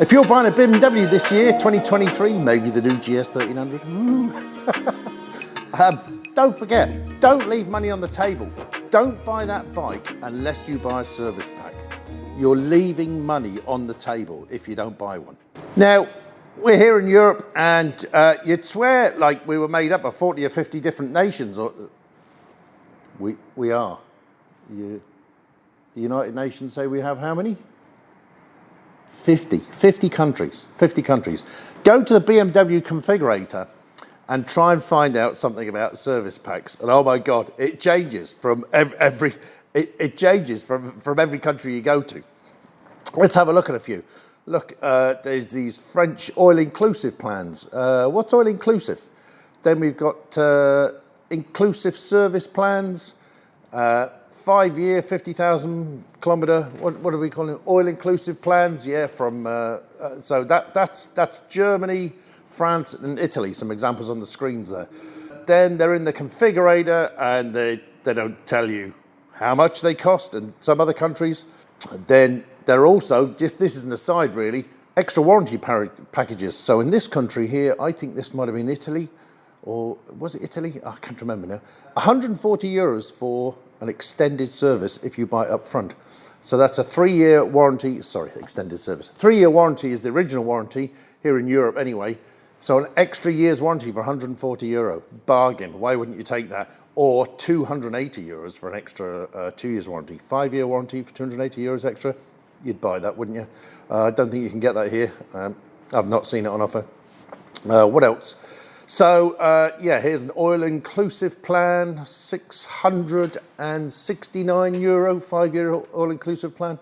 If you're buying a BMW this year, 2023, maybe the new GS 1300, don't forget, don't leave money on the table. Don't buy that bike unless you buy a service pack. You're leaving money on the table if you don't buy one. Now, we're here in Europe, and you'd swear like we were made up of 40 or 50 different nations. We are. The United Nations say we have how many? 50 countries. Go to the BMW configurator and try and find out something about service packs. And oh my God, it changes from every country you go to. Let's have a look at a few. Look, there's these French all-inclusive plans. What's all-inclusive? Then we've got inclusive service plans, 5-year, 50,000 kilometre, what are we calling it? All-inclusive plans, yeah, from, so that's Germany, France and Italy, some examples on the screens there. Then they're in the configurator and they don't tell you how much they cost in some other countries. Then they're also, just this is an aside really, extra warranty packages. So in this country here, I think this might have been Italy, or was it Italy? I can't remember now. 140 euros for an extended service if you buy it up front. So that's a 3-year warranty, extended service. 3-year warranty is the original warranty, here in Europe anyway. So an extra year's warranty for 140 euro, bargain. Why wouldn't you take that? Or 280 euros for an extra 2 years warranty. 5-year warranty for 280 euros extra, you'd buy that, wouldn't you? I don't think you can get that here. I've not seen it on offer. What else? So, yeah, here's an all-inclusive plan, 669 euro, 5-year all-inclusive plan.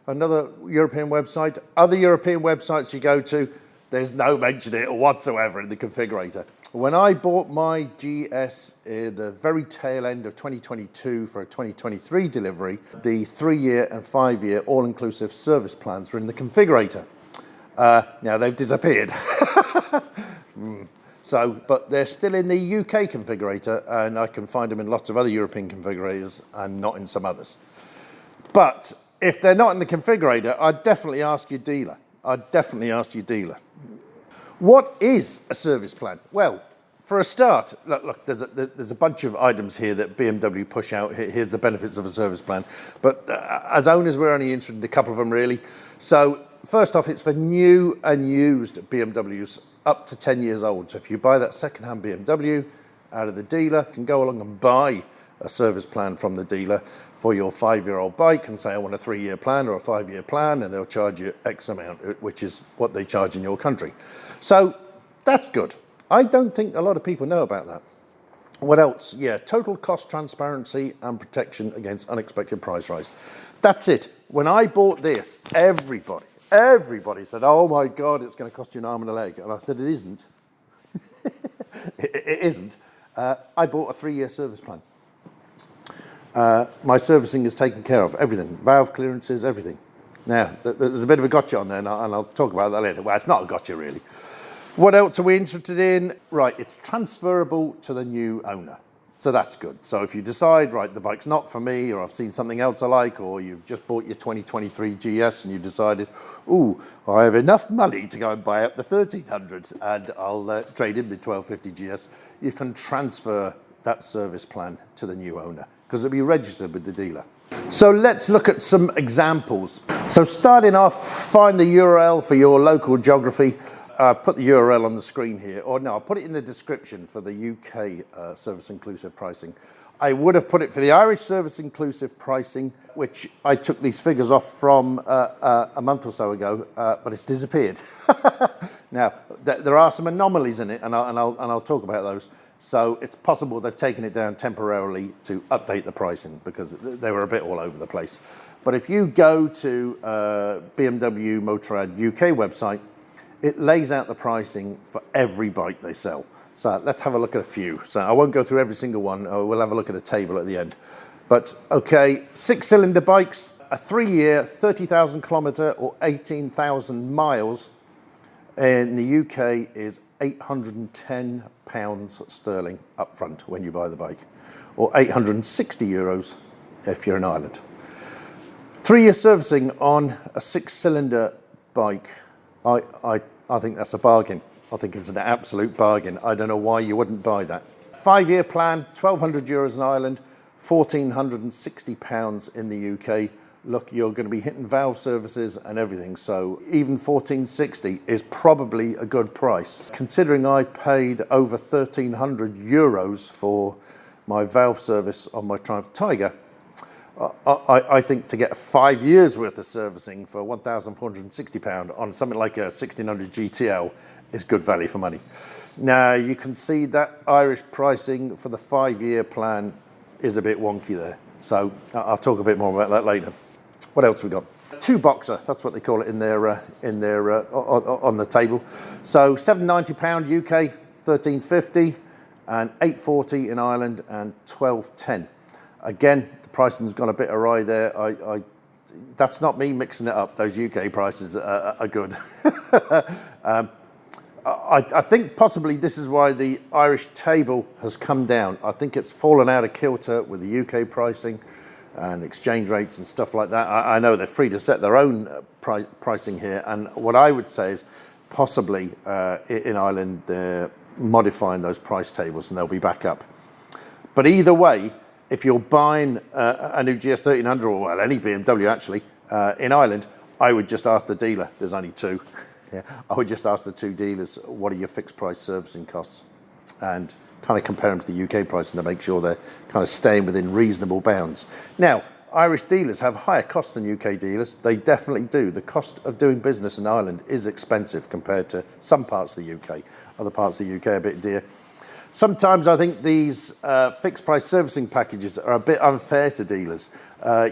Another European website. Other European websites you go to, there's no mention of it whatsoever in the configurator. When I bought my GS at the very tail end of 2022 for a 2023 delivery, the 3-year and 5-year all-inclusive service plans were in the configurator. Now they've disappeared. So, but they're still in the UK configurator, and I can find them in lots of other European configurators and not in some others. But if they're not in the configurator, I'd definitely ask your dealer. What is a service plan? Well, for a start, look, there's a bunch of items here that BMW push out. Here's the benefits of a service plan. But as owners, we're only interested in a couple of them, really. So first off, it's for new and used BMWs up to 10 years old. So if you buy that second-hand BMW out of the dealer, you can go along and buy a service plan from the dealer for your 5-year-old bike and say, I want a 3-year plan or a 5-year plan, and they'll charge you X amount, which is what they charge in your country. So that's good. I don't think a lot of people know about that. What else? Yeah, total cost transparency and protection against unexpected price rise. That's it. When I bought this, everybody said, oh my God, it's going to cost you an arm and a leg. And I said, it isn't. It isn't. I bought a 3-year service plan. My servicing is taken care of, everything. Valve clearances, everything. Now, there's a bit of a gotcha on there, and I'll talk about that later. Well, it's not a gotcha, really. What else are we interested in? Right, it's transferable to the new owner. So that's good. So if you decide, right, the bike's not for me, or I've seen something else I like, or you've just bought your 2023 GS and you've decided, ooh, I have enough money to go and buy up the 1300 and I'll trade in the 1250 GS, you can transfer that service plan to the new owner because it'll be registered with the dealer. So let's look at some examples. So starting off, find the URL for your local geography. Put the URL on the screen here, or no, I'll put it in the description for the UK service inclusive pricing. I would have put it for the Irish service inclusive pricing, which I took these figures off from a month or so ago, but it's disappeared. Now, there are some anomalies in it, and I'll talk about those. So it's possible they've taken it down temporarily to update the pricing because they were a bit all over the place. But if you go to BMW Motorrad UK website, it lays out the pricing for every bike they sell. So let's have a look at a few. So I won't go through every single one. We'll have a look at a table at the end. But okay, 6-cylinder bikes, a 3-year, 30,000 kilometre or 18,000 miles in the UK is £810 sterling up front when you buy the bike, or 860 euros if you're in Ireland. 3-year servicing on a 6-cylinder bike I think that's a bargain. I think it's an absolute bargain. I don't know why you wouldn't buy that. 5-year plan, €1,200 in Ireland, £1,460 in the UK. Look, you're going to be hitting valve services and everything, so even £1,460 is probably a good price. Considering I paid over €1,300 for my valve service on my Triumph Tiger, I think to get 5 years worth of servicing for £1,460 on something like a 1600 GTL is good value for money. Now, you can see that Irish pricing for the 5-year plan is a bit wonky there, so I'll talk a bit more about that later. What else we got? 2 boxer, that's what they call it in their on the table. So £790 UK, £1,350, and £840 in Ireland, and £1,210. Again, the pricing's gone a bit awry there. That's not me mixing it up. Those UK prices are good. I think possibly this is why the Irish table has come down. I think it's fallen out of kilter with the UK pricing and exchange rates and stuff like that. I know they're free to set their own pricing here, and what I would say is possibly in Ireland they're modifying those price tables and they'll be back up. But either way, if you're buying a new GS 1300, or well, any BMW actually, in Ireland, I would just ask the dealer. There's only 2. Yeah, I would just ask the 2 dealers, what are your fixed price servicing costs? And kind of compare them to the UK pricing to make sure they're kind of staying within reasonable bounds. Now, Irish dealers have higher costs than UK dealers. They definitely do. The cost of doing business in Ireland is expensive compared to some parts of the UK. Other parts of the UK are a bit dear. Sometimes I think these fixed price servicing packages are a bit unfair to dealers.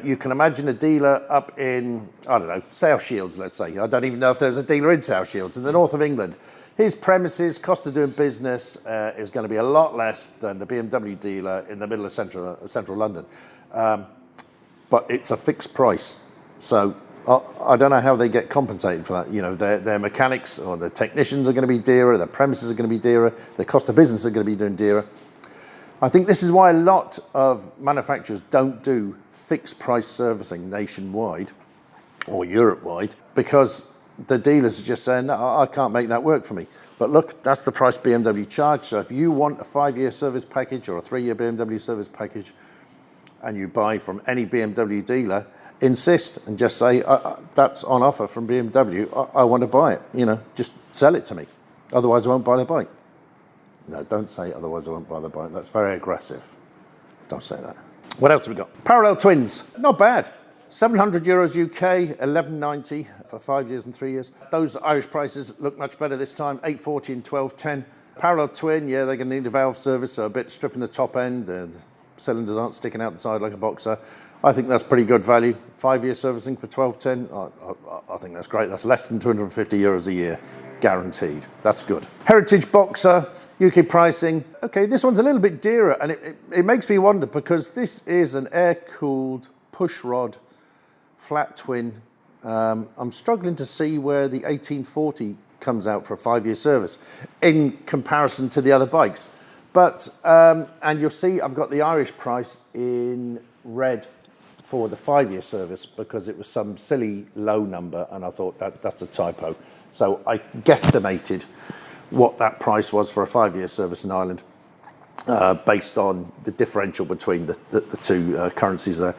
You can imagine a dealer up in, I don't know, South Shields, let's say. I don't even know if there's a dealer in South Shields, in the north of England. His premises, cost of doing business is going to be a lot less than the BMW dealer in the middle of central London. But it's a fixed price. So I don't know how they get compensated for that. You know, their mechanics or their technicians are going to be dearer, their premises are going to be dearer, their cost of business are going to be doing dearer. I think this is why a lot of manufacturers don't do fixed price servicing nationwide or Europe-wide, because the dealers are just saying, no, I can't make that work for me. But look, that's the price BMW charge. So if you want a 5-year service package or a 3-year BMW service package and you buy from any BMW dealer, insist and just say, that's on offer from BMW, I want to buy it. You know, just sell it to me. Otherwise I won't buy the bike. No, don't say otherwise I won't buy the bike. That's very aggressive. Don't say that. What else have we got? Parallel twins, not bad. €700 UK, $1,190 for 5 years and 3 years. Those Irish prices look much better this time, $840 and $1,210. Parallel twin, yeah, they're going to need a valve service, so a bit stripping the top end. The cylinders aren't sticking out the side like a boxer. I think that's pretty good value. 5-year servicing for $1,210. I think that's great. That's less than €250 a year, guaranteed. That's good. Heritage boxer, UK pricing. Okay, this one's a little bit dearer, and it makes me wonder, because this is an air-cooled pushrod flat twin. I'm struggling to see where the 1840 comes out for a 5-year service in comparison to the other bikes. But, and you'll see I've got the Irish price in red for the 5-year service because it was some silly low number, and I thought that's a typo. So I guesstimated what that price was for a 5-year service in Ireland based on the differential between the two currencies there.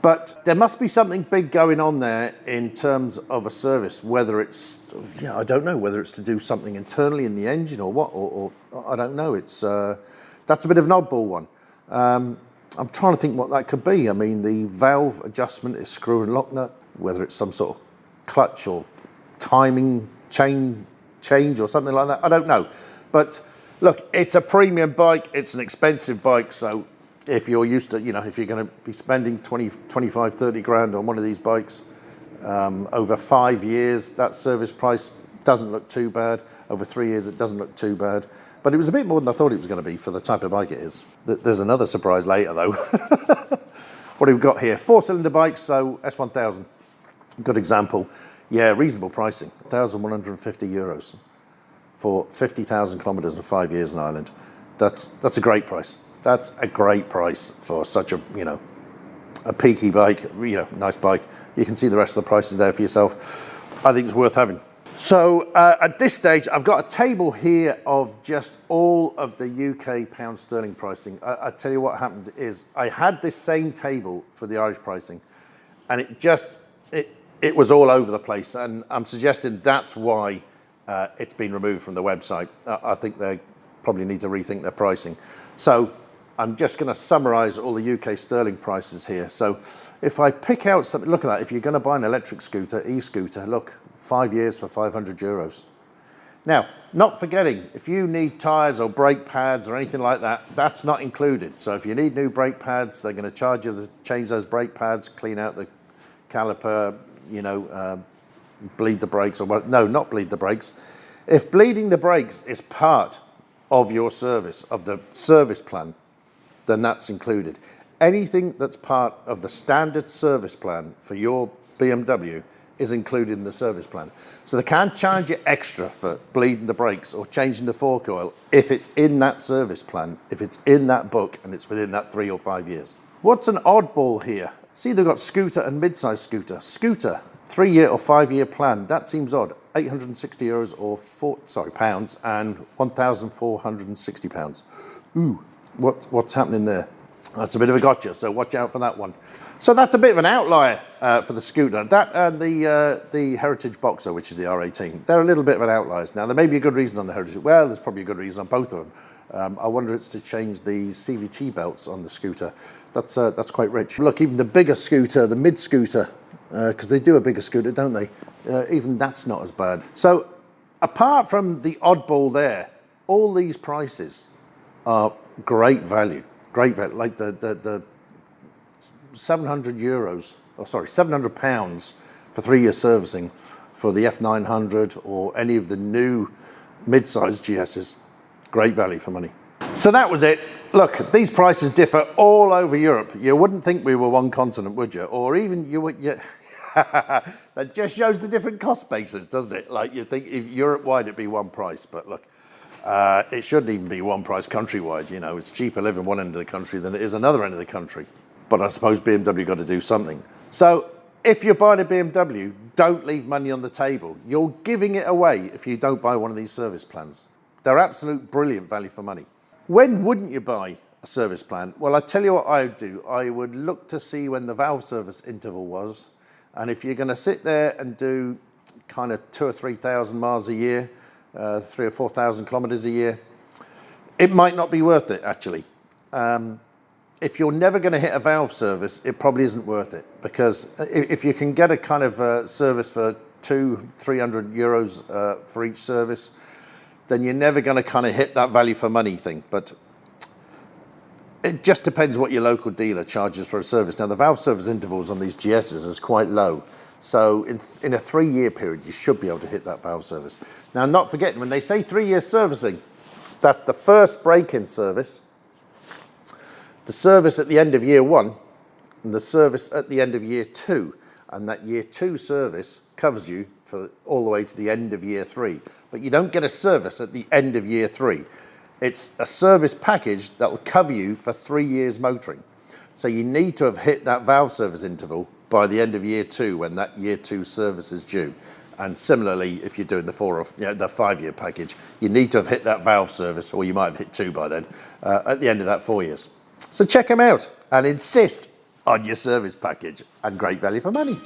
But there must be something big going on there in terms of a service, whether it's, I don't know, whether it's to do something internally in the engine or what, or I don't know. It's that's a bit of an oddball one. I'm trying to think what that could be. I mean, the valve adjustment is screw and lock nut, whether it's some sort of clutch or timing change or something like that. I don't know. But look, it's a premium bike. It's an expensive bike, so if you're used to, if you're going to be spending 20, 25, 30 grand on one of these bikes over 5 years, that service price doesn't look too bad. Over 3 years, it doesn't look too bad. But it was a bit more than I thought it was going to be for the type of bike it is. There's another surprise later, though. What have we got here? 4-cylinder bikes, so S1000. Good example. Yeah, reasonable pricing. €1,150 for 50,000 kilometres and 5 years in Ireland. That's a great price. That's a great price for such a, a peaky bike, nice bike. You can see the rest of the prices there for yourself. I think it's worth having. So at this stage, I've got a table here of just all of the UK pound sterling pricing. I tell you what happened is I had this same table for the Irish pricing, and it was all over the place. And I'm suggesting that's why it's been removed from the website. I think they probably need to rethink their pricing. So I'm just going to summarise all the UK sterling prices here. So if I pick out something, look at that. If you're going to buy an electric scooter, e-scooter, look, 5 years for €500. Now, not forgetting, if you need tyres or brake pads or anything like that, that's not included. So if you need new brake pads, they're going to charge you to change those brake pads, clean out the caliper, bleed the brakes, or what? No, not bleed the brakes. If bleeding the brakes is part of your service, of the service plan, then that's included. Anything that's part of the standard service plan for your BMW is included in the service plan. So they can't charge you extra for bleeding the brakes or changing the fork oil if it's in that service plan, if it's in that book and it's within that 3 or 5 years. What's an oddball here? See, they've got scooter and mid-size scooter. Scooter, 3-year or 5-year plan. That seems odd. €860 or pounds and £1,460. Ooh, what's happening there? That's a bit of a gotcha, so watch out for that one. So that's a bit of an outlier for the scooter. That and the Heritage Boxer, which is the R18, they're a little bit of an outliers. Now, there may be a good reason on the Heritage. Well, there's probably a good reason on both of them. I wonder it's to change the CVT belts on the scooter. That's quite rich. Look, even the bigger scooter, the mid scooter, because they do a bigger scooter, don't they? Even that's not as bad. So apart from the oddball there, all these prices are great value. Great value. Like the €700, £700 for 3-year servicing for the F900 or any of the new mid-sized GSs. Great value for money. So that was it. Look, these prices differ all over Europe. You wouldn't think we were one continent, would you? Or even you would. That just shows the different cost bases, doesn't it? Like you think if Europe-wide it'd be one price, but look, it shouldn't even be one price countrywide. You know, it's cheaper living one end of the country than it is another end of the country. But I suppose BMW got to do something. So if you're buying a BMW, don't leave money on the table. You're giving it away if you don't buy one of these service plans. They're absolute brilliant value for money. When wouldn't you buy a service plan? Well, I tell you what I would do. I would look to see when the valve service interval was. And if you're going to sit there and do kind of 2,000 or 3,000 miles a year, 3,000 or 4,000 kilometers a year, it might not be worth it, actually. If you're never going to hit a valve service, it probably isn't worth it, because if you can get a kind of service for €200-300 for each service, then you're never going to kind of hit that value for money thing. But it just depends what your local dealer charges for a service. Now, the valve service intervals on these GSs is quite low. So in a 3-year period, you should be able to hit that valve service. Now, not forgetting, when they say 3-year servicing, that's the first break-in service, the service at the end of year 1, and the service at the end of year 2. And that year 2 service covers you for all the way to the end of year 3. But you don't get a service at the end of year 3. It's a service package that will cover you for 3 years motoring. So you need to have hit that valve service interval by the end of year 2 when that year 2 service is due. And similarly, if you're doing the 5-year package, you need to have hit that valve service, or you might have hit 2 by then, at the end of that 4 years. So check them out and insist on your service package, and great value for money.